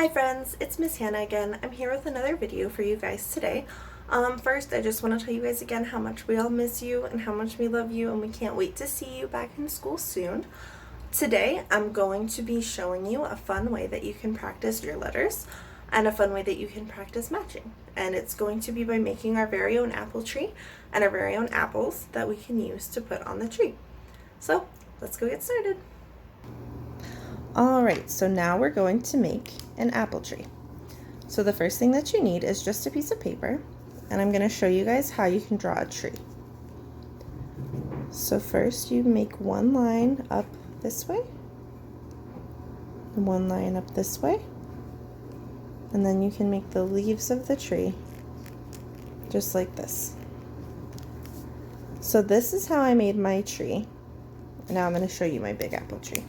Hi friends, it's Miss Hannah again. I'm here with another video for you guys today. First, I just want to tell you guys again how much we all miss you and how much we love you, and we can't wait to see you back in school soon. Today, I'm going to be showing you a fun way that you can practice your letters and a fun way that you can practice matching. And it's going to be by making our very own apple tree and our very own apples that we can use to put on the tree. So, let's go get started. Alright, so now we're going to make an apple tree. So the first thing that you need is just a piece of paper, and I'm going to show you guys how you can draw a tree. So first you make one line up this way, and one line up this way, and then you can make the leaves of the tree just like this. So this is how I made my tree. Now I'm going to show you my big apple tree.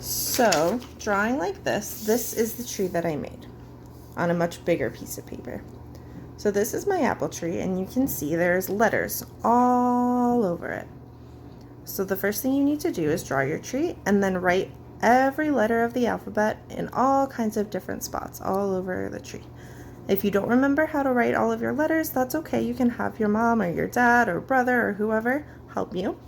So, drawing like this is the tree that I made on a much bigger piece of paper. So this is my apple tree, and you can see there's letters all over it. So the first thing you need to do is draw your tree and then write every letter of the alphabet in all kinds of different spots all over the tree. If you don't remember how to write all of your letters, that's okay. You can have your mom or your dad or brother or whoever help you.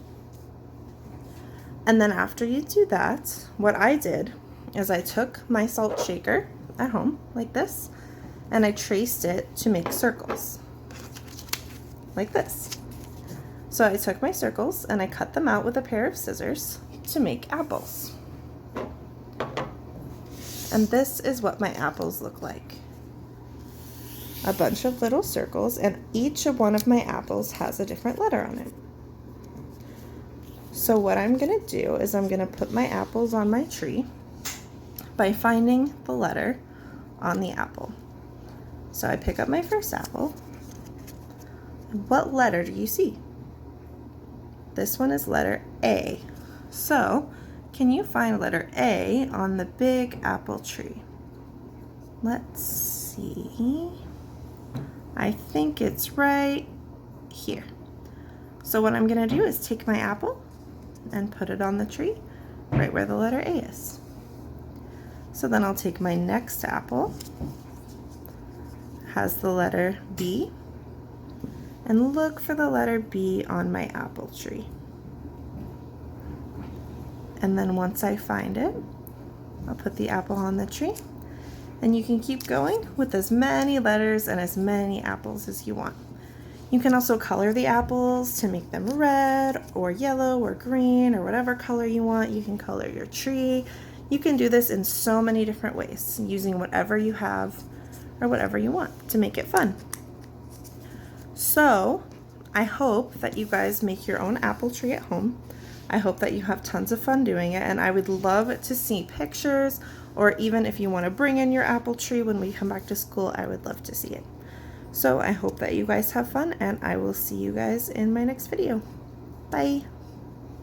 And then after you do that, what I did is I took my salt shaker at home, like this, and I traced it to make circles, like this. So I took my circles and I cut them out with a pair of scissors to make apples. And this is what my apples look like. A bunch of little circles, and each one of my apples has a different letter on it. So what I'm going to do is I'm going to put my apples on my tree by finding the letter on the apple. So I pick up my first apple. What letter do you see? This one is letter A. So can you find letter A on the big apple tree? Let's see. I think it's right here. So what I'm going to do is take my apple and put it on the tree right where the letter A is. So then I'll take my next apple, has the letter B, and look for the letter B on my apple tree. And then once I find it, I'll put the apple on the tree, and you can keep going with as many letters and as many apples as you want. You can also color the apples to make them red or yellow or green or whatever color you want. You can color your tree. You can do this in so many different ways, using whatever you have or whatever you want to make it fun. So I hope that you guys make your own apple tree at home. I hope that you have tons of fun doing it, and I would love to see pictures, or even if you want to bring in your apple tree when we come back to school, I would love to see it. So I hope that you guys have fun, and I will see you guys in my next video. Bye!